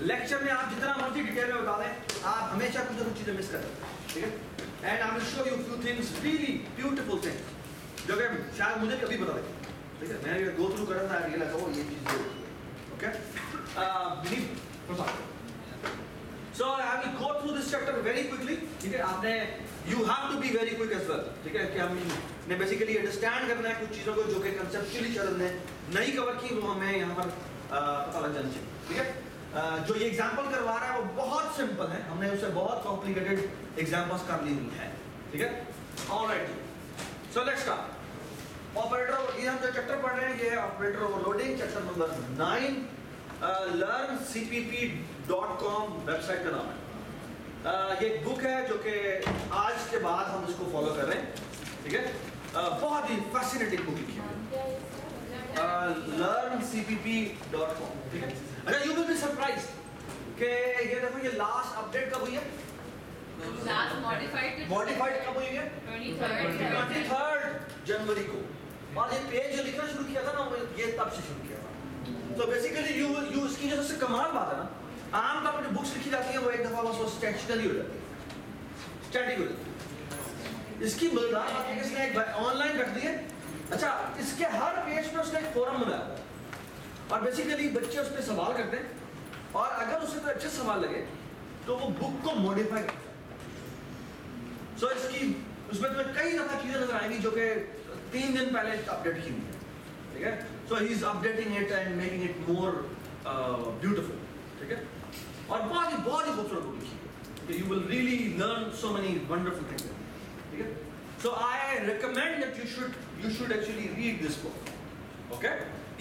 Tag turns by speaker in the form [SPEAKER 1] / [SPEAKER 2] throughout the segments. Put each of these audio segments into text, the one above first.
[SPEAKER 1] Lecture में आप जितना मर्जी डिटेल में बता दें, आप हमेशा कुछ ना कुछ चीजें मिस कर देते हैं, ठीक है। And I will show you few things, really beautiful things, जो कि शायद मुझे कभी पता नहीं, ठीक है। मैंने गो थ्रू करा था, रियलाइज हो ये चीज है, okay. So I will go through this chapter very quickly, ठीक है। आपने you have to be very quick as well, ठीक है, कि हमने बेसिकली अंडरस्टैंड करना है कुछ चीज़ों को जो कि कंसेप्चुअली चरण ने नहीं कवर की, वो हमें यहाँ पर पता लग जानी चाहिए, ठीक है। जो ये एग्जांपल करवा रहा है वो बहुत सिंपल है, हमने उससे बहुत कॉम्प्लिकेटेड एग्जांपल्स कर ली हुई है, ठीक है। Alright, so let's start. Operator, ये हम जो चैप्टर पढ़ रहे हैं ये operator overloading, chapter number 9, learncpp.com website का नाम है। ये एक बुक है जो कि आज के बाद हम इसको फॉलो कर रहे हैं, ठीक है। बहुत ही फैसिनेटिंग बुक लिखी है, learncpp.com, ठीक है। अच्छा, यू विल बी सरप्राइज्ड कि ये देखो, ये लास्ट अपडेट कब हुई है?
[SPEAKER 2] लास्ट मॉडिफाइड
[SPEAKER 1] कब हुई है? 23 जनवरी को। और ये पेज जो लिखना शुरू किया था ना, ये तब से शुरू किया था। तो बेसिकली यू इसकी जो सबसे कमाल बात है ना, आमतौर पर जो बुक्स लिखी जाती है वो एक दफा बस वो स्टैटिकली हो जाती है, स्टैटिक हो जाती है। इसकी मजेदार बात है कि इसने एक ऑनलाइन रख दी है। अच्छा, इसके हर पेज पे उसने एक फोरम बनाया और बेसिकली बच्चे उस पर सवाल करते हैं, और अगर उसे कोई अच्छे सवाल लगे तो वो बुक को मॉडिफाई करता है। सो इसकी उसमें तुम्हें कई दफा चीजें नजर आएंगी जो कि 3 दिन पहले अपडेट की हुई है, ठीक है। So he is updating it and making it more beautiful, ठीक है। और बहुत ही खूबसूरत बुक लिखी है, you will really learn so many wonderful things, ठीक है। So I recommend that you should actually read this book, okay?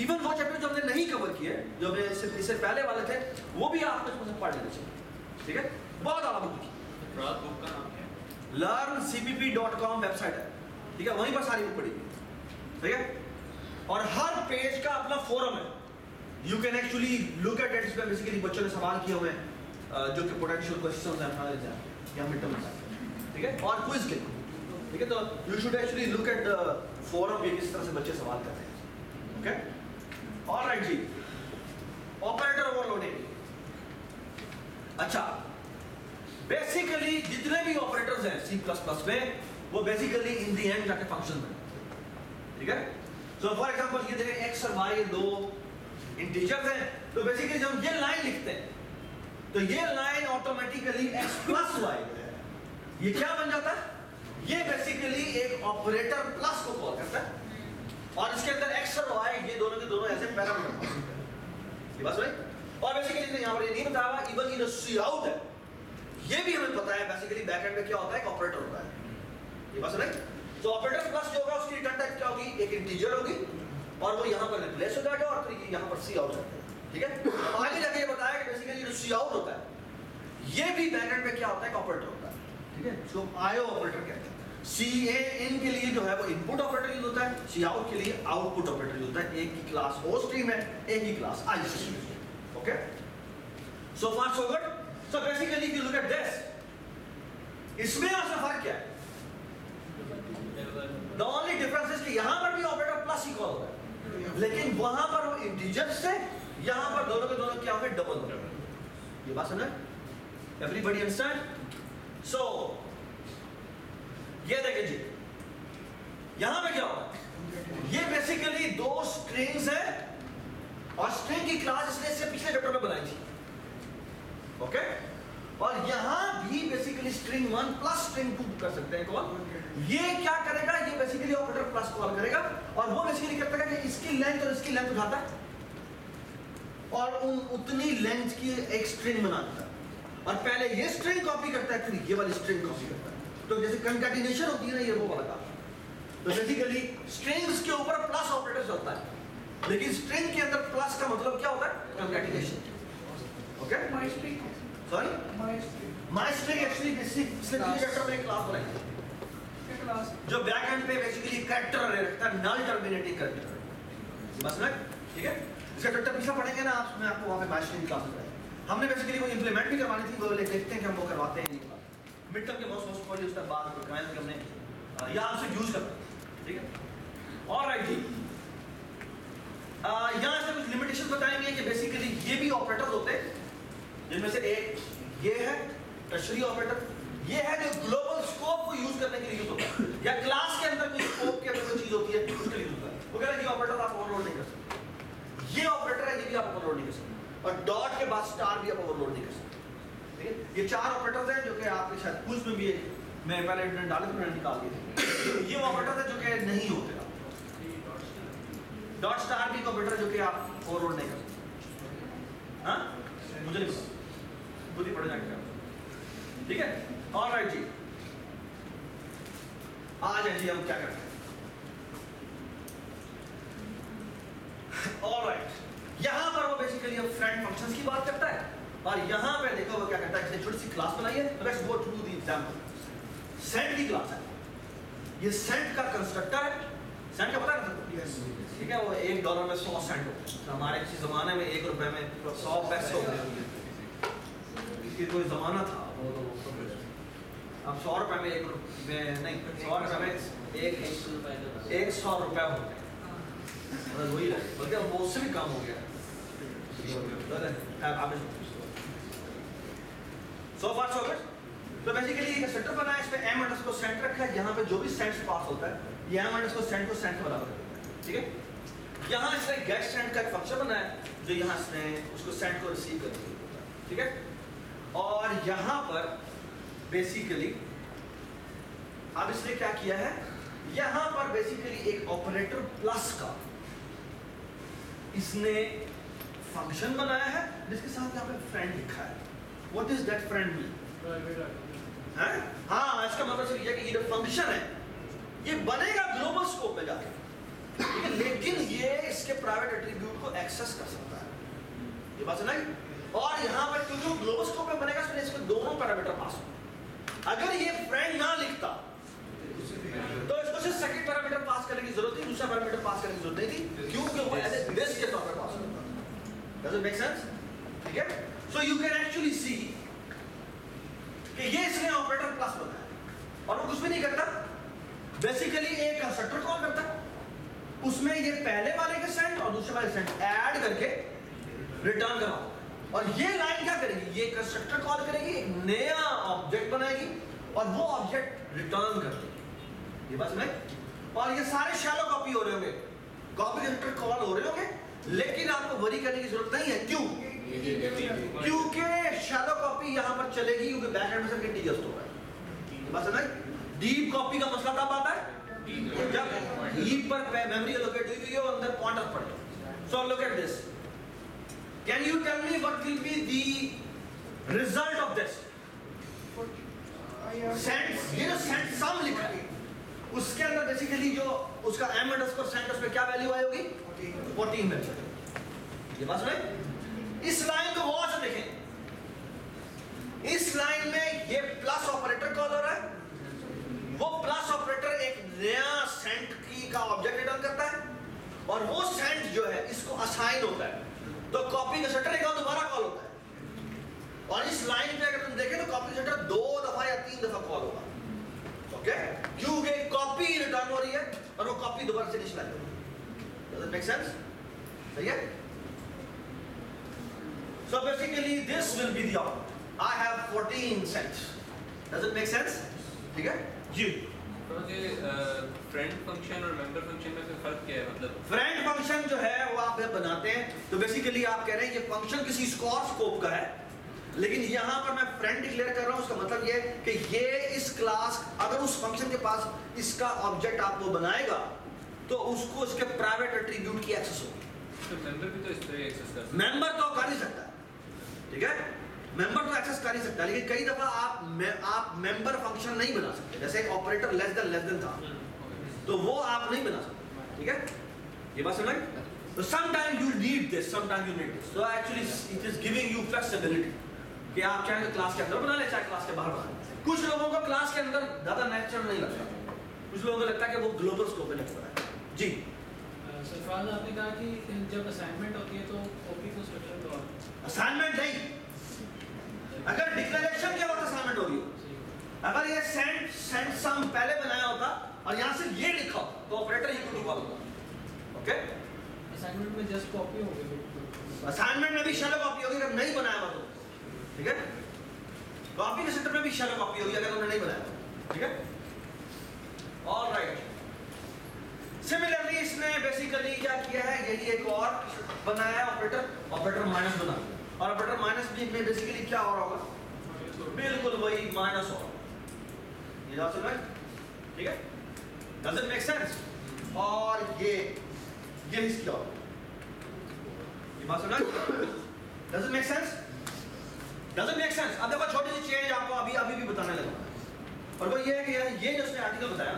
[SPEAKER 1] Even वो चैप्टर जो हमने नहीं कवर किए, जो हमने इससे पहले वाले थे, वो भी आपको इसमें पढ़ लेना चाहिए, ठीक है। बहुत आला बुक लिखी है। बुक का नाम क्या है? learncpp.com वेबसाइट है, ठीक है, वहीं पर सारी बुक पढ़ी है, ठीक है। और हर पेज का अपना फोरम है, you can actually look at it. इसमें बेसिकली बच्चों ने सवाल किए हुए हैं जो कि पोटेंशियल क्वेश्चंस हैं हमारे एग्जाम या मिड टर्म एग्जाम, ठीक है, और क्विज के, ठीक है। तो you should actually look at the forum, ये किस तरह से बच्चे सवाल करते हैं, ओके। ऑलराइट जी, ऑपरेटर ओवरलोडिंग। अच्छा, बेसिकली जितने भी ऑपरेटर्स हैं C++ में, वो बेसिकली इन द एंड जाके फंक्शन में, ठीक है। So for example, ये देखें x और y दो इंटीजर्स हैं, तो बेसिकली जब ये लाइन लिखते हैं तो ये line automatically x plus y है। ये क्या बन जाता है? ये बेसिकली एक ऑपरेटर प्लस को कॉल करता है, और इसके अंदर x और y ये दोनों के दोनों ऐसे पैरामीटर हैं, ये बस भाई। और बेसिकली यहाँ पर ये नहीं बताया, इवन ये जो सी आउट है ये भी हमें पता है बेसिकली बैकएंड में क्या होता है, एक ऑपरेटर होता है, ये बस भाई। तो ऑपरेटर प्लस जो होगा उसकी रिटर्न टाइप क्या होगी? एक इंटीजर होगी, और वो यहाँ पर रिप्लेस हो जाएगा, और फिर यहाँ पर सी आउट जाता है, ठीक है। आगे जाके ये बताया कि बेसिकली जो सी आउट होता है ये भी बैकएंड में क्या होता है, एक ऑपरेटर होता है, ठीक है। इसको आईओ ऑपरेटर कहते हैं। सी ए इन के लिए जो है वो इनपुट ऑपरेटर यूज होता है, सी आउट के लिए आउटपुट ऑपरेटर यूज होता है। एक ही क्लास ओ स्ट्रीम है, एक ही क्लास आई स्ट्रीम है, okay. So far so good. So basically if you look at this, इसमें आपसे फर्क क्या है? The only difference is कि यहाँ पर भी ऑपरेटर प्लस ही कॉल होता है, लेकिन वहां पर वो इंटीजर से यहाँ पर दोनों के दोनों क्या होंगे? डबल होंगे। ये बात समझ? Everybody understand? So ये देखें जी, यहाँ पे क्या होगा? ये बेसिकली दो स्ट्रिंग्स है, और स्ट्रिंग की क्लास इसने इससे पिछले चैप्टर में बनाई थी, ओके। और यहाँ भी बेसिकली स्ट्रिंग 1 प्लस स्ट्रिंग 2 कर सकते हैं कॉल। ये क्या करेगा? ये बेसिकली ऑपरेटर प्लस कॉल करेगा, और वो बेसिकली करता है कि इसकी लेंथ और इसकी लेंथ उठाता है और उतनी लेंथ की एक स्ट्रिंग बना देता है, और पहले ये स्ट्रिंग कॉपी करता है, फिर ये वाली स्ट्रिंग कॉपी करता है। तो जैसे कंकैटिनेशन होती है ना, ये वो वाला काम। तो बेसिकली स्ट्रिंग्स के ऊपर प्लस ऑपरेटर चलता है, लेकिन स्ट्रिंग के अंदर प्लस का मतलब क्या होता है? Concatenation, okay. सॉरी, माइस्ट्रिंग एक्चुअली पिछले चैप्टर में एक क्लास बनाई थी जो बैक एंड पे बेसिकली कैरेक्टर रखता है, नल टर्मिनेटिंग कैरेक्टर, बस ना, ठीक है। इसका चैप्टर पिछला पढ़ेंगे ना आप, मैं आपको वहां पे माइस्ट्रिंग क्लास बताऊंगा। हमने बेसिकली वो इंप्लीमेंट भी करवानी थी, वो देखते हैं कि हम वो करवाते हैं नहीं। मिड टर्म के मोस्ट पॉइंट उसके बाद करवाएं कि हमने यहाँ से यूज करना, ठीक है। ऑलराइट जी, यहाँ से कुछ लिमिटेशन बताएंगे कि बेसिकली ये भी ऑपरेटर होते हैं, जिनमें से एक ये है टर्शरी ऑपरेटर, ये है जो ग्लोबल स्कोप को यूज करने के लिए यूज होता है, या क्लास के अंदर कोई स्कोप के अंदर कोई चीज होती है उसके लिए यूज होता है। वो कह रहा है ये ऑपरेटर आप ओवरलोड नहीं कर सकते, ये ऑपरेटर है ये भी आप ओवरलोड नहीं कर सकते, और डॉट के बाद स्टार भी आप ओवरलोड नहीं कर सकते। ठीक है, ये चार ऑपरेटर्स हैं जो कि आपके शायद क्विज में भी है, मैं पहले डाले तो मैंने निकाल दिए। ये वो ऑपरेटर है जो कि नहीं होते, डॉट स्टार भी ऑपरेटर जो कि आप ओवरलोड नहीं कर सकते। हाँ मुझे नहीं पता, खुद ही पढ़ जाएंगे। ठीक है, ऑलराइट जी, आ जाए जी हम क्या करते हैं। ऑलराइट, यहां पर वो बेसिकली अब फ्रेंड फंक्शंस की बात करता है, और यहां पे देखो वो क्या करता है, छोटी सी क्लास बनाई है। Let's go to the example. Sent की क्लास है, ये सेंट का कंस्ट्रक्टर है। सेंट का पता है? यस। ठीक है, वो $1 में 100 सेंट होते हैं। हमारे किसी जमाने में ₹1 में 100 पैसे होते हैं, इसकी कोई जमाना था। अब ₹100 में ₹1 नहीं, ₹100 में ₹100 होते हैं, मतलब वही है, बल्कि अब वो उससे भी कम हो गया। So far so good. तो बेसिकली एक सेंटर बना है, इस पे m_send रखा है, यहाँ पे जो भी सेंड पास होता है ये m_send को सेंड के बराबर करता है। ठीक है, यहाँ इसने गेट सेंड का एक फंक्शन बनाया है जो यहाँ इसने उसको सेंड को रिसीव कर दिया। ठीक है, और यहाँ पर बेसिकली अब इसने क्या किया है, यहाँ पर बेसिकली एक ऑपरेटर प्लस का इसने फंक्शन बनाया है जिसके साथ यहाँ पे फ्रेंड लिखा है। What is that friend mean? हाँ, इसका मतलब सिर्फ ये कि ये जो फंक्शन है ये बनेगा ग्लोबल स्कोप में जाके, ठीक है, लेकिन ये इसके प्राइवेट एट्रीब्यूट को एक्सेस कर सकता है, ये बात सुनाई। और यहाँ पर क्योंकि वो ग्लोबल स्कोप में बनेगा इसमें इसके दोनों पैरामीटर पास हो। अगर ये फ्रेंड ना लिखता तो इसको सिर्फ सेकंड पैरामीटर पास करने की जरूरत थी, दूसरा पैरामीटर पास करने की जरूरत नहीं थी, क्योंकि वो ऐसे दिस के तौर पर पास होता है। Does it make sense? ठीक है, so you can actually see कि ये इसने ऑपरेटर प्लस बनाया और वो कुछ भी नहीं करता, बेसिकली एक कंस्ट्रक्टर कॉल करता है, उसमें ये पहले वाले के सेंड और दूसरे वाले सेंड ऐड करके रिटर्न कराओ, और ये लाइन क्या करेगी, ये कंस्ट्रक्टर कॉल करेगी, एक नया ऑब्जेक्ट बनाएगी और वो ऑब्जेक्ट रिटर्न कर देगी। ये बात समझ? और ये सारे शैलो कॉपी हो रहे होंगे, कॉपी कंस्ट्रक्टर कॉल हो रहे होंगे, लेकिन आपको वरी करने की जरूरत नहीं है। क्यों? क्योंकि शैलो कॉपी यहां पर चलेगी, क्योंकि बैकएंड में सब इंटीजर्स हो रहा है। बस है, डीप कॉपी का मसला तब आता है जब हीप पर मेमोरी एलोकेट हुई है और अंदर पॉइंटर पड़े। So look at this, can you tell me what will be the result of this? Send, ये जो सेंड सम लिखा है उसके अंदर बेसिकली जो उसका m_send उसमें क्या वैल्यू आई होगी, 14 वैल्यू। ये बात सुने, इस लाइन को वॉच देखें, इस लाइन में ये प्लस ऑपरेटर कॉल हो रहा है, वो प्लस ऑपरेटर एक नया सेंड की का ऑब्जेक्ट रिटर्न करता है, और वो सेंड जो है इसको असाइन होता है, तो कॉपी का शटर एक दोबारा कॉल होता है। और इस लाइन पे अगर तुम देखें तो कॉपी शटर 2 दफा या 3 दफा कॉल होगा। ओके, क्योंकि कॉपी रिटर्न हो रही है और वो कॉपी दोबारा से इनिशियलाइज हो रही है। Does it make sense? सही है? So basically this will be the output. I have 14 cents. Does it make sense? ठीक है जी।
[SPEAKER 3] तो ये फ्रेंड फंक्शन और मेंबर फंक्शन में फर्क क्या है? मतलब
[SPEAKER 1] फ्रेंड फंक्शन जो है वो आप बनाते हैं, तो बेसिकली आप कह रहे हैं ये फंक्शन किसी स्कोप का है, लेकिन यहाँ पर मैं फ्रेंड डिक्लेयर कर रहा हूँ, उसका मतलब ये कि ये इस क्लास, अगर उस फंक्शन के पास इसका ऑब्जेक्ट आप वो बनाएगा तो उसको इसके प्राइवेट एट्रीब्यूट की एक्सेस होगी।
[SPEAKER 3] तो मेंबर भी तो इस तरह एक्सेस कर सकता है।
[SPEAKER 1] मेंबर तो कर ही सकता है, ठीक है, मेंबर तो एक्सेस कर ही सकता है, लेकिन कई दफा आप मेंबर फंक्शन नहीं बना सकते, जैसे एक ऑपरेटर लेस देन था तो वो आप नहीं बना सकते। ठीक है, ये बात समझ? तो sometime you need this, sometime you need this, so actually it is giving you flexibility कि आप चाहे तो क्लास के अंदर बना ले, चाहे क्लास के बाहर बना ले। कुछ लोगों को क्लास के अंदर ज्यादा नेचुरल नहीं लगता, कुछ लोगों को लगता है कि वो ग्लोबल स्कोप में लगता है। जी
[SPEAKER 4] सरफराज, आपने कहा कि जब असाइनमेंट होती है तो कॉपी को स्ट्रक्चर दो,
[SPEAKER 1] असाइनमेंट नहीं, अगर डिक्लेरेशन के वक्त असाइनमेंट होगी, अगर ये सेंड सम पहले बनाया होता और यहाँ से ये लिखा तो ऑपरेटर इक्वल टू होगा। ओके,
[SPEAKER 4] असाइनमेंट में जस्ट कॉपी होगी,
[SPEAKER 1] असाइनमेंट में भी शैलो कॉपी होगी, अगर नहीं बनाया हुआ तो कॉपी कंस्ट्रक्टर में भी शैलो कॉपी होगी अगर उन्होंने नहीं बनाया, ठीक है। ऑलराइट, सिमिलरली इसने बेसिकली क्या किया है, यही एक और बनाया ऑपरेटर माइनस बना, और ऑपरेटर माइनस भी में बेसिकली क्या हो रहा होगा, बिल्कुल वही माइनस होगा, ये बात समझ, ठीक है। Does it make sense? और ये इसकी और ये बात समझ, does it make sense? Does it make sense? अब देखो छोटी सी चेंज आपको अभी भी बताने लगा, और वो ये है कि ये जो उसने आर्टिकल बताया,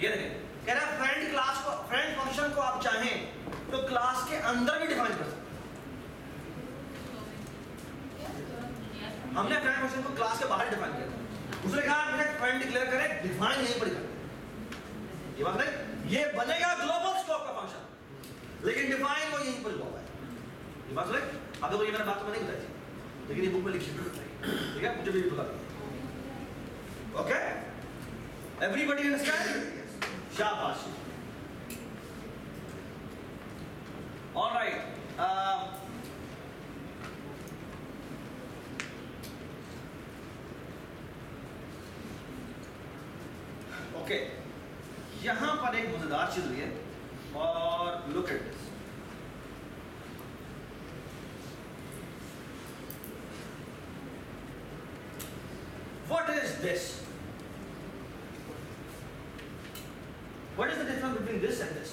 [SPEAKER 1] ये देखें, कह रहा है फ्रेंड फंक्शन को आप चाहें तो क्लास के अंदर भी डिफाइन कर सकते हैं। हमने फ्रेंड फंक्शन को क्लास के बाहर डिफाइन किया, दूसरे कहा मुझे फ्रेंड डिक्लेयर करें, डिफाइन नहीं पड़ेगा, ये बात नहीं, ये बनेगा ग्लोबल स्कोप का फंक्शन, लेकिन डिफाइन वो यहीं पर हुआ है, ये बात नहीं। अब देखो ये मैंने बात तो नहीं बताई थी, लेकिन ये बुक में लिखी है, ठीक है, मुझे भी बता दो, ओके, एवरीबॉडी अंडरस्टैंड? शाबाश। All right. Okay. यहां पर एक मजेदार चीज हुई है, और look at this. What is this? What is the difference between this and this?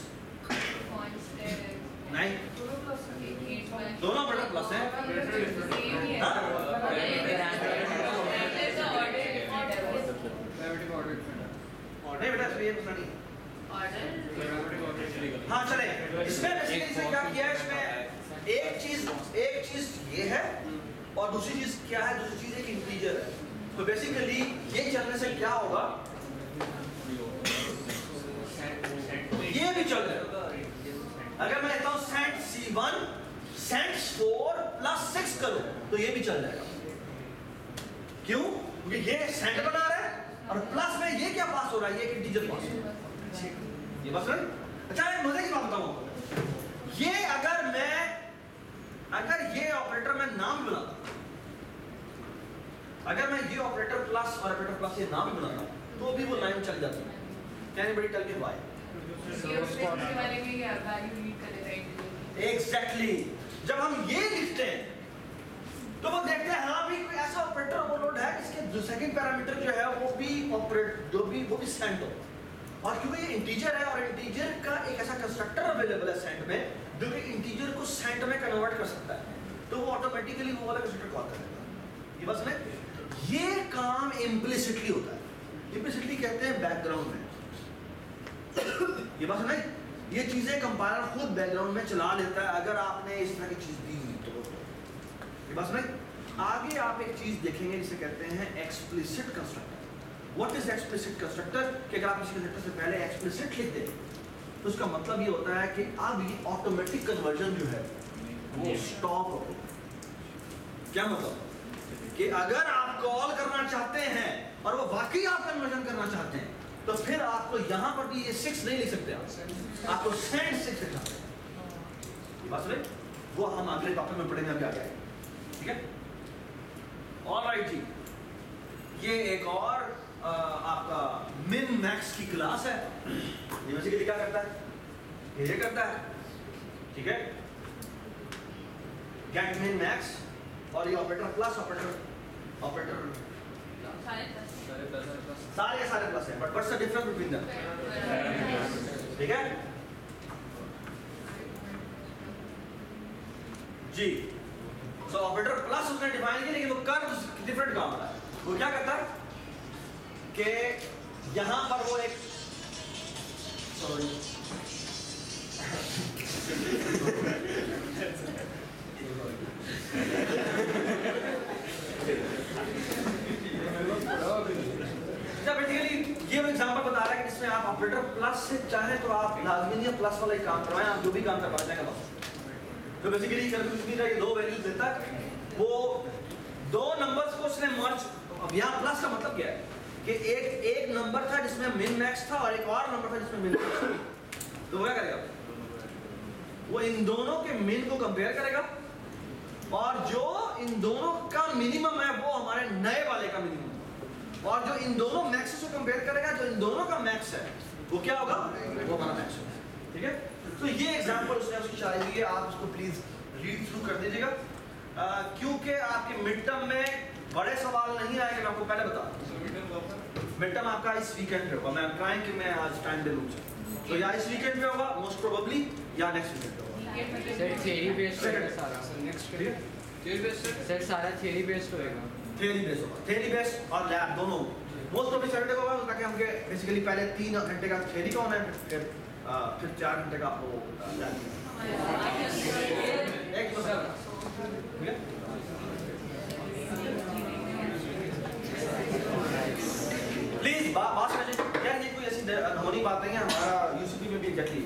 [SPEAKER 1] नहीं, दोनों बड़ा प्लस है, नहीं बेटा ये नहीं, हाँ चले, इसमें बेसिकली इसने क्या किया है, इसमें एक चीज ये है, और दूसरी चीज क्या है, दूसरी चीज एक इंटीजर है, तो बेसिकली ये चलने से क्या होगा, ये भी चल रहा है। अगर मैं कहता हूं सेंट C1 सेंट 4 प्लस 6 करूं तो ये भी चल जाएगा, क्यों? क्योंकि ये सेंट बना रहा है, और प्लस में ये क्या पास हो रहा है, ये एक इंटीजर पास हो रहा है, ये बस है। अच्छा मैं मजे की बात बताऊं, ये अगर ये ऑपरेटर मैं नाम बनाता, अगर मैं ये ऑपरेटर प्लस और ऑपरेटर प्लस ये नाम बनाता, तो भी वो लाइन चल जाती है। Can anybody tell me why? Exactly, जब हम ये लिखते हैं तो वो देखते हैं हाँ भी कोई ऐसा ऑपरेटर ओवरलोड है जिसके जो सेकंड पैरामीटर जो है वो भी सेंट हो, और क्योंकि ये इंटीजर है और इंटीजर का एक ऐसा कंस्ट्रक्टर अवेलेबल है सेंट में जो कि इंटीजर को सेंट में कन्वर्ट कर सकता है, तो वो ऑटोमेटिकली वो वाला कंस्ट्रक्टर कॉल कर देगा। ये बस नहीं, ये काम इम्प्लिसिटली होता है, इम्प्लिसिटली कहते हैं बैकग्राउंड में, ये बात नहीं, ये चीजें कंपाइलर खुद बैकग्राउंड में चला लेता है अगर आपने इस तरह की चीज दी हुई तो, ये बात नहीं। आगे आप एक चीज देखेंगे जिसे कहते हैं explicit constructor. What is explicit constructor? कि अगर आप किसी कंस्ट्रक्टर से पहले एक्सप्लिसिट लिख दें तो उसका मतलब ये होता है कि अब ये ऑटोमेटिक कन्वर्जन जो है वो स्टॉप हो गई। क्या मतलब कि अगर आप कॉल करना चाहते हैं और वो वाकई आप कन्वर्जन करना चाहते हैं तो फिर आपको यहां पर भी ये 6 नहीं लिख सकते, आपको सेंड 6 लिखना है, बस रे वो हम अगले टॉपिक में पढ़ेंगे अभी आगे, ठीक है। ऑलराइट जी, ये एक और आपका मिन मैक्स की क्लास है, ये बेसिकली क्या करता है, ये करता है, ठीक है, गेट मिन मैक्स, और ये ऑपरेटर प्लस ऑपरेटर सारे प्लस है, but what's the difference between them, ठीक है जी। सो ऑपरेटर प्लस उसने डिफाइन किया, लेकिन वो कर डिफरेंट काम होता है। वो क्या करता है कि यहां पर वो एक बेसिकली ये एग्जांपल बता रहा है कि इसमें आप ऑपरेटर प्लस से चाहे तो आप लाजमी नहीं प्लस वाला ही काम करवाएं, आप जो भी काम करवा देंगे बस। तो बेसिकली कैलकुलेशन का ये 2 वैल्यूज देता है, वो 2 नंबर्स को उसने मर्ज, अब यहाँ प्लस का मतलब क्या है कि एक नंबर था जिसमें मिन मैक्स था और एक और नंबर था जिसमें मिन मैक्स था, तो वो क्या करेगा, वो इन दोनों के मिन को कंपेयर करेगा और जो इन दोनों का मिनिमम है वो हमारे नए वाले का मिनिमम, और जो इन दोनों मैक्स को कंपेयर करेगा, जो इन दोनों का मैक्स है वो क्या होगा, वो हमारा मैक्स होगा। ठीक है, तो ये एग्जांपल उसने उसकी शायद है, आप उसको प्लीज रीड थ्रू कर दीजिएगा, क्योंकि आपके मिड टर्म में बड़े सवाल नहीं आएंगे। मैं आपको पहले बता दूं, मिड टर्म आपका इस वीकेंड पे होगा। मैं ट्राइंग कि मैं आज टाइम दे लूँ, तो या इस वीकेंड पे होगा मोस्ट प्रोबेबली, या नेक्स्ट वीकेंड पे होगा।
[SPEAKER 5] सर थ्योरी बेस्ड होगा सारा, सर सारा थ्योरी बेस्ड होएगा,
[SPEAKER 1] थ्योरी बेस्ड होगा, थ्योरी बेस्ड और लैब दोनों मोस्ट प्रोबेबली सैटरडे को होगा, ताकि हमके बेसिकली पहले 3 घंटे का थ्योरी का होना है, फिर 4 घंटे का आपको लैब। एक ठीक है, प्लीज बात करें यार, ये कोई ऐसी होनी बात नहीं है। हमारा यूसीपी में भी एग्जैक्टली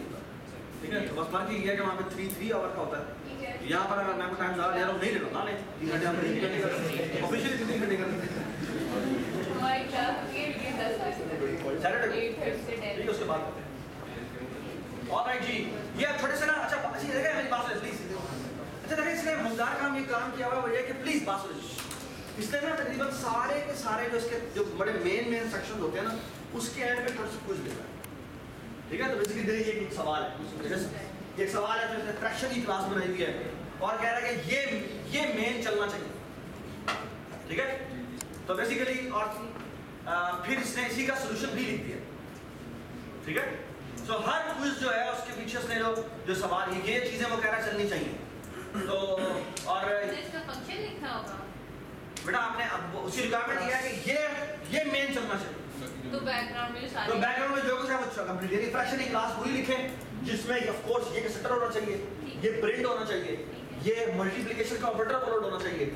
[SPEAKER 1] ठीक है, बस फर्क ये है कि वहाँ पे 3 आवर का होता है, यहाँ पर अगर मैं आपको टाइम ज़्यादा ले रहा हूँ नहीं ले रहा हूँ, 3 घंटे हम 3 घंटे करते, ऑफिशियली 3 घंटे करते ठीक है, उसके बाद करते हैं। ऑलराइट जी, ये आप छोटे से ना, अच्छा अच्छी जगह है मेरी बात सुनिए प्लीज। अच्छा देखिए, इसने मजेदार काम ये काम किया हुआ है, वो ये कि प्लीज बात सुनिए, इसलिए ना तकरीबन सारे के सारे जो इसके जो बड़े मेन सेक्शन होते हैं ना, उसके एंड में थोड़ा सा कुछ देता है। ठीक है, तो बेसिकली ये एक सवाल है, एक सवाल है जो इसने फ्रैक्शन की क्लास बनाई हुई है और कह रहा है कि ये मेन चलना चाहिए। ठीक है, तो बेसिकली और फिर इसने इसी का सोल्यूशन भी लिख दिया। ठीक है, तो हर क्विज जो है उसके पीछे इसने जो सवाल ये चीजें वो कह रहा चलनी चाहिए। तो और
[SPEAKER 2] इसका फंक्शन लिखा होगा
[SPEAKER 1] बेटा, आपने अब उसी रिक्वायरमेंट दिया है कि ये मेन चलना चाहिए।
[SPEAKER 2] तो बैकग्राउंड में सारे,
[SPEAKER 1] तो बैकग्राउंड में जो कुछ है वो कंप्लीट यानी फ्रैक्शन की क्लास पूरी लिखें, जिसमें ऑफ कोर्स ये कंस्ट्रक्टर होना चाहिए, ये प्रिंट होना चाहिए, ये मल्टीप्लिकेशन का ऑपरेटर ओवरलोड होना चाहिए,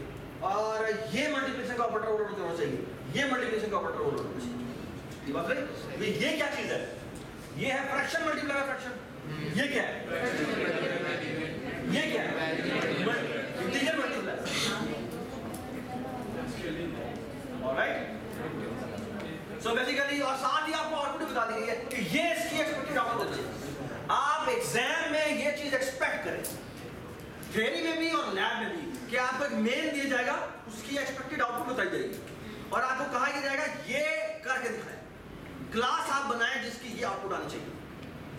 [SPEAKER 1] और ये मल्टीप्लिकेशन का ऑपरेटर ओवरलोड होना चाहिए, ये मल्टीप्लिकेशन का ऑपरेटर ओवरलोड होना चाहिए। ये बात है, ये क्या चीज है? ये है फ्रैक्शन मल्टीप्लाई बाय फ्रैक्शन। ये क्या है? ये क्या है? Integer multiply. Alright, so basically और साथ ही आपको आउटपुट बता दी गई है कि ये इसकी एक्सपेक्टेड आउटपुट है। आप एग्जाम में ये चीज एक्सपेक्ट करें, थ्योरी में भी और लैब में भी, कि आपको एक मेन दिया जाएगा, उसकी एक्सपेक्टेड आउटपुट बताई जाएगी और आपको कहा जाएगा ये करके दिखाएं, क्लास आप बनाएं जिसकी ये आउटपुट आनी चाहिए।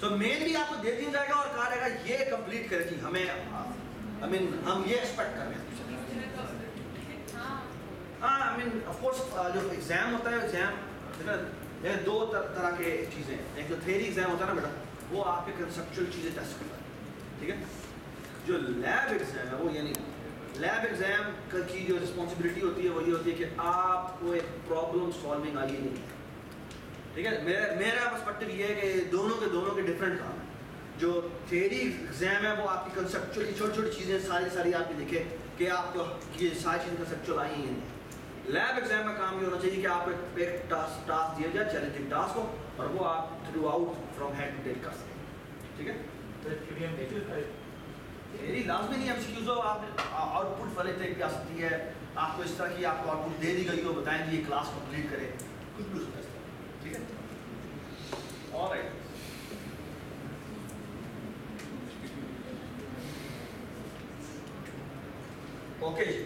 [SPEAKER 1] तो मेन भी आपको दे दिया जाएगा और कहा जाएगा ये कंप्लीट करें जी, हमें हम ये एक्सपेक्ट कर रहे हैं। आई मीन ऑफ कोर्स जो एग्जाम होता है, एग्जाम ये 2 तरह के चीज़ें हैं। एक जो थ्योरी एग्जाम होता है ना बेटा, वो आपके कंसेप्चुअल चीज़ें टेस्ट करता है। ठीक है, जो लैब एग्जाम है वो ये नहीं। लैब एग्जाम की जो रिस्पॉन्सिबिलिटी होती है वो ये होती है कि आपको एक प्रॉब्लम सॉल्विंग आ नहीं है। ठीक है, मेरा पर्सपेक्टिव ये है कि दोनों के डिफरेंट काम है। जो थ्योरी एग्जाम है वो आपकी कंसेप्चुअल छोटी छोटी चीज़ें सारी आपकी लिखे कि आपको ये सारी चीज़ें कंसेप्चुअल आई हैं। लैब एग्जाम में काम ये होना चाहिए कि आपको एक टास्क दिया जाए, चैलेंजिंग टास्क हो, और वो आप throughout from head to tail कर सकें। ठीक है, थ्योरी लाजमी नहीं एमसीक्यूज हो, आप आउटपुट वाले तरीके आ सकती है, आपको इस तरह की आपको आउटपुट दे दी गई हो, बताएं कि ये क्लास कंप्लीट करे, कुछ भी हो सकता है। ठीक है, ऑलराइट, ओके जी।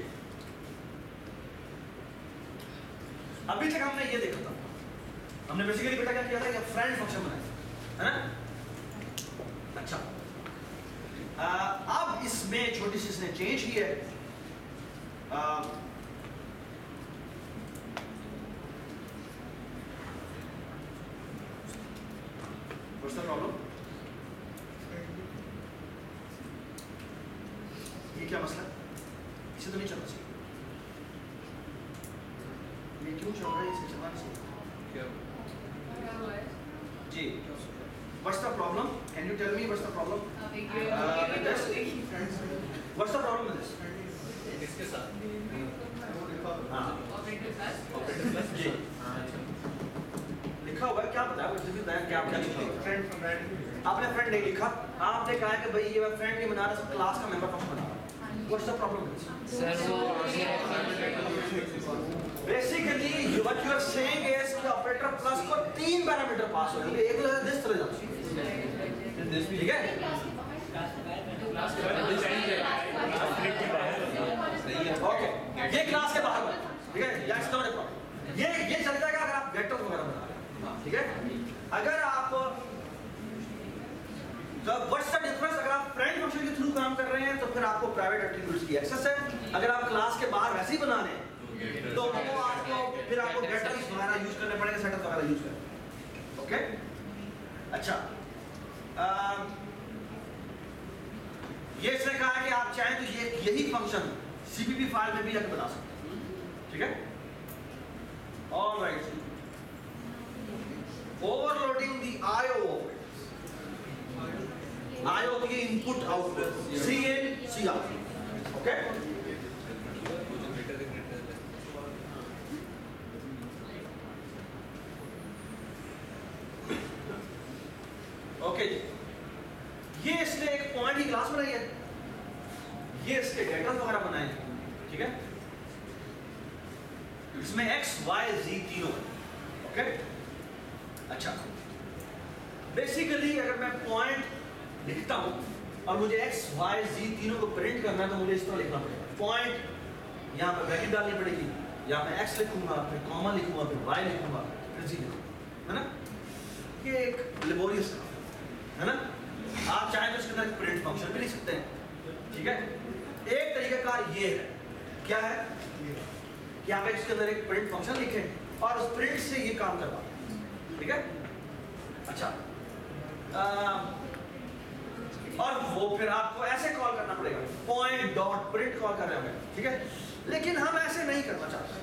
[SPEAKER 1] अभी तक हमने ये देखा था, हमने बेसिकली बेटा क्या किया था कि फ्रेंड फंक्शन बनाया है ना। अच्छा, अब इसमें छोटी सी इसने चेंज की है। What's the problem? ये क्या मसला है? इसे तो नहीं चलना चाहिए। ये क्यों चल रहा है? इसे चलना नहीं चाहिए। जी, what's the problem? Can you tell me what's the problem? With this? What's the problem with this?
[SPEAKER 3] इसके साथ
[SPEAKER 1] हाँ,
[SPEAKER 2] ऑपरेटर प्लस
[SPEAKER 1] जी लिखा हुआ है, क्या बताया क्या क्या लिखा हुआ है? आपने फ्रेंड नहीं लिखा, आपने कहा कि भाई ये फ्रेंड नहीं बना रहा, क्लास का मेंबर फंक्शन बना रहा। What's the problem with this?
[SPEAKER 5] Sir वो
[SPEAKER 1] Basically, what you are saying is कि ऑपरेटर प्लस को 3 पैरामीटर पास हो जाएंगे, एक दिस तरह जाना, ठीक है? ओके, ये क्लास के बाहर बना, ठीक है? That's not a problem. ये चल जाएगा अगर आप गेटर्स वगैरह बना रहे हैं, ठीक है? अगर आप व्हाट्स द डिफरेंस, अगर आप फ्रेंड फंक्शन के थ्रू काम कर रहे हैं तो फिर आपको प्राइवेट एट्रीब्यूट्स की एक्सेस है। अगर आप क्लास के बाहर वैसे ही बना रहे हैं तो वो आपको फिर आपको गेटर्स वगैरह यूज करने पड़ेंगे, सेटअप वगैरह यूज करने। ओके, अच्छा, ये इसने कहा है कि आप चाहें तो यही फंक्शन सीपीपी फाइल में भी जाकर बना सकते हैं, ठीक है? Alright, overloading the IO, IO की इनपुट आउटपुट सी इन सी आउट। ओके, ओके जी, ये इसने एक पॉइंट की क्लास बनाई है, ये इसके गेटर्स वगैरह बनाए हैं, ठीक है? इसमें x, y, z तीनों है। ओके, अच्छा, बेसिकली अगर मैं पॉइंट लिखता हूं और मुझे x, y, z तीनों को प्रिंट करना है तो मुझे इस तरह लिखना पड़ेगा। पॉइंट यहां पर ब्रैकेट डालनी पड़ेगी, यहां मैं x लिखूंगा, फिर कॉमा लिखूंगा, फिर y लिखूंगा, फिर z लिखूंगा, है ना? ये एक लेबोरियस काम है ना? आप चाहें तो इसके अंदर प्रिंट फंक्शन भी लिख सकते हैं, ठीक है? एक तरीका कार ये है, क्या है कि आप इसके अंदर एक प्रिंट फंक्शन लिखें और उस प्रिंट से ये काम करवाएं, ठीक है? अच्छा, और वो फिर आपको ऐसे कॉल करना पड़ेगा, पॉइंट डॉट प्रिंट कॉल कर रहे होंगे, ठीक है? लेकिन हम ऐसे नहीं करना चाहते।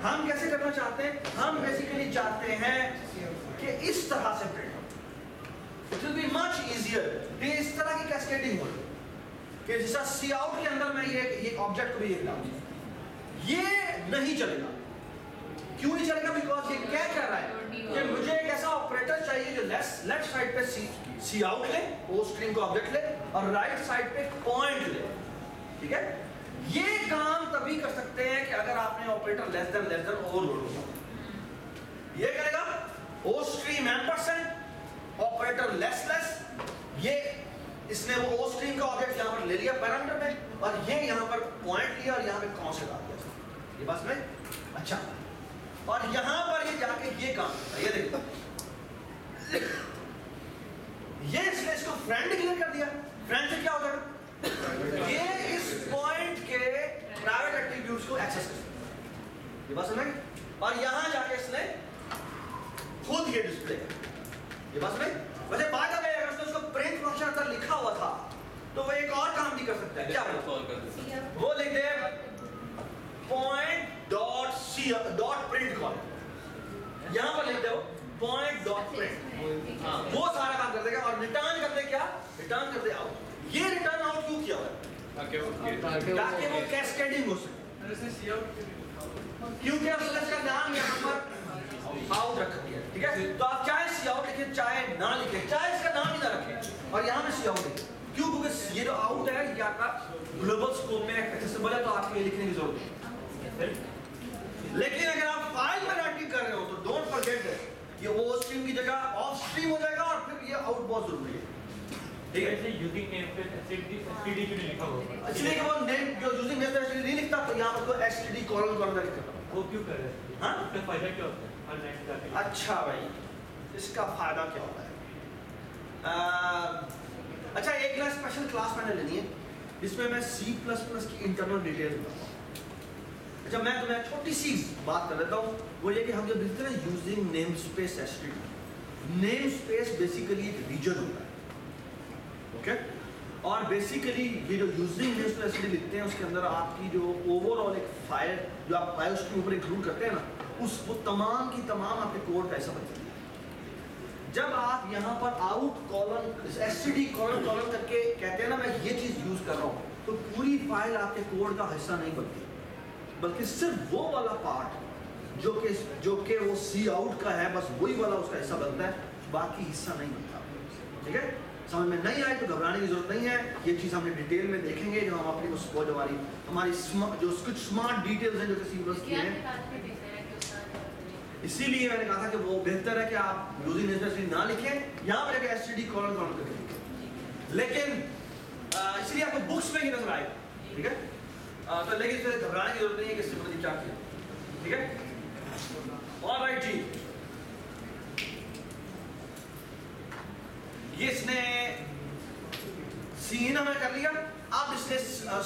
[SPEAKER 1] हम कैसे करना चाहते हैं? हम बेसिकली चाहते हैं कि इस तरह से प्रिंट हो। It will be much easier कि इस तरह की कैस्केडिंग हो कि जैसा सी आउट के अंदर मैं ये ऑब्जेक्ट को भी एक डालूं, ये नहीं चलेगा। क्यों नहीं चलेगा? बिकॉज ये क्या कह रहा है कि मुझे एक ऐसा ऑपरेटर चाहिए जो लेफ्ट साइड पे सी आउट ले, ओ स्ट्रिंग को ऑब्जेक्ट ले, और राइट साइड पे पॉइंट ले, ठीक है? ये काम तभी कर सकते हैं कि अगर आपने ऑपरेटर लेस देन ओवरलोड हो। ये करेगा ostream ampersand operator less, ये इसने वो ओ स्ट्रीम का ऑब्जेक्ट यहां पर ले लिया पैरामीटर में, और ये यहां पर पॉइंट लिया और यहां पे कौन से डाल दिया। ये बस में अच्छा, और यहां पर ये जाके ये काम, ये देखो, ये इसने इसको फ्रेंड डिक्लेयर कर दिया। फ्रेंड से क्या हो जाएगा? ये इस पॉइंट के प्राइवेट एट्रीब्यूट्स को एक्सेस कर सकता है। ये बात समझ? और यहां जाके इसने खुद ये डिस्प्ले कर, ये बात समझ? वैसे बात आ गई, अगर उसने उसको प्रिंट फंक्शन अंदर लिखा हुआ था तो वो एक और काम भी कर सकता है। क्या वो लिख दे point dot C dot print call, यहां पर लिख दो पॉइंट डॉट प्रिंट, वो सारा काम कर देगा और रिटर्न कर दे क्या? रिटर्न कर दे आउट। ये रिटर्न आउट क्यों किया हुआ है? ताकि वो कैस्केडिंग हो सके, क्योंकि उसने इसका नाम यहां पर आउट रख दिया, ठीक है? तो आप चाहे सी आउट लिखें चाहे ना लिखें, चाहे इसका नाम ही ना रखें, और यहां पे सी आउट लिखें। क्यों? क्योंकि ये जो आउट है ये आपका ग्लोबल स्कोप में एक्सेसिबल है, तो आपको ये लिखने की जरूरत है। लेकिन अगर आप फाइल में राइटिंग कर रहे हो तो डोंट फॉरगेट ये वो स्ट्रीम की जगह ऑफ स्ट्रीम हो जाएगा, और फिर ये आउट बहुत जरूरी है, ठीक है?
[SPEAKER 6] ऐसे यूजिंग नेम पे एसटीडी क्यों नहीं लिखा होगा?
[SPEAKER 1] इसलिए कि वो नेम जो यूजिंग नेम पे एसटीडी नहीं लिखता, तो यहां पर तो एसटीडी कॉलन लिखता है।
[SPEAKER 6] वो क्यों कर रहे हैं?
[SPEAKER 1] हां,
[SPEAKER 6] उसका फायदा क्या होता है? हर नेक्स्ट जाके
[SPEAKER 1] अच्छा भाई, इसका फायदा क्या होता है? अच्छा, एक ना स्पेशल क्लास मैंने लेनी है जिसमें मैं C++ की इंटरनल डिटेल्स बताऊंगा। अच्छा, मैं तुम्हें छोटी सी बात कर देता हूँ, वो ये कि हम जब लिखते हैं ना using name space STD, name space basically एक रीजन होता है, ओके? और बेसिकली ये जो यूजिंग नेम स्पेस एसटीडी लिखते हैं उसके अंदर आपकी जो ओवरऑल एक फाइल जो आप फाइल उसके ऊपर इंक्लूड करते हैं ना, वो तमाम की तमाम आपके कोड का हिस्सा बनती है। जब आप यहाँ पर आउट कॉलन एसटीडी कॉलन करके कहते हैं ना मैं ये चीज यूज कर रहा हूँ, तो पूरी फाइल आपके कोड का हिस्सा नहीं बनती, बल्कि सिर्फ वो वाला पार्ट जो कि वो सी आउट का है, बस वही वाला उसका हिस्सा बनता है, बाकी हिस्सा नहीं बनता, ठीक है? समझ में नहीं आई तो घबराने की जरूरत नहीं है, ये चीज हमने डिटेल में देखेंगे जब हम अपनी उसको हमारी जो कुछ स्मार्ट डिटेल्स हैं जो कि C++ की हैं। इसीलिए मैंने कहा था कि वो बेहतर है कि आप यूजिंग नेम स्पेस ना लिखें, यहाँ पर एसटीडी कॉलन करके लिखें। लेकिन इसलिए आपको बुक्स में ही नजर आएगा, ठीक है? तो लेकिन इसमें घबराने की जरूरत नहीं है कि सिंपल क्या किया, ठीक है। ऑलराइट जी, ये इसने सी इन हमें कर लिया, अब इसने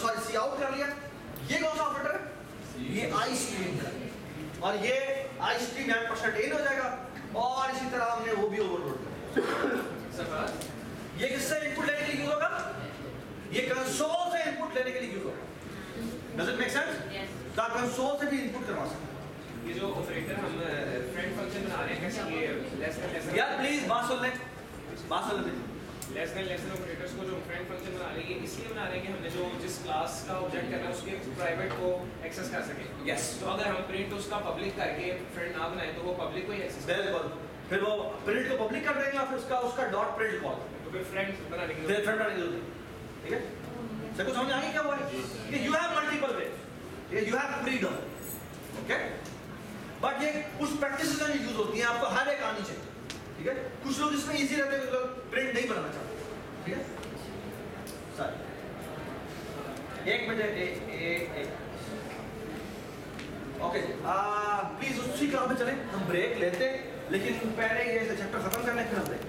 [SPEAKER 1] सॉरी सी आउट कर लिया। ये कौन सा ऑपरेटर है? ये आई स्ट्रीम है, और ये आई स्ट्रीम %n हो जाएगा, और इसी तरह हमने वो भी ओवरलोड कर। ये किससे इनपुट लेने के लिए यूज होगा? ये कंसोल से इनपुट लेने के लिए यूज होगा। Does it make sense?
[SPEAKER 2] Yes.
[SPEAKER 1] तो आप कंसोल से भी इनपुट करवा सकते हैं।
[SPEAKER 7] ये जो ऑपरेटर हम फ्रेंड फंक्शन बना रहे हैं कैसे ये लेस देन
[SPEAKER 1] यार प्लीज बात सुन ले, बात सुन ले।
[SPEAKER 7] लेस देन ऑपरेटर्स को जो फ्रेंड फंक्शन बना रहे हैं ये इसलिए बना रहे हैं कि हमने जो जिस क्लास का ऑब्जेक्ट करना है उसके प्राइवेट को एक्सेस कर सके।
[SPEAKER 1] Yes.
[SPEAKER 7] तो अगर हम प्रिंट उसका पब्लिक करके फ्रेंड ना बनाए तो वो पब्लिक को ही एक्सेस कर
[SPEAKER 1] बिल्कुल, फिर वो प्रिंट को पब्लिक कर देंगे और फिर उसका डॉट प्रिंट कॉल,
[SPEAKER 7] तो फिर फ्रेंड बनाने की
[SPEAKER 1] फिर फ्रेंड वाली जरूरत है, ठीक है। सबको समझ आ गई क्या हुआ है कि you have multiple way, you have freedom, okay. But ये कुछ प्रैक्टिसेस में यूज होती हैं, आपको हर एक आनी चाहिए, ठीक है। कुछ लोग इसमें इजी रहते हैं, कुछ लोग प्रिंट नहीं बनाना चाहते, ठीक है। सर एक मिनट, ओके प्लीज उसी काम पे चलें, हम ब्रेक लेते हैं, लेकिन पहले ये चैप्टर खत्म करने फिर हम ब्रेक।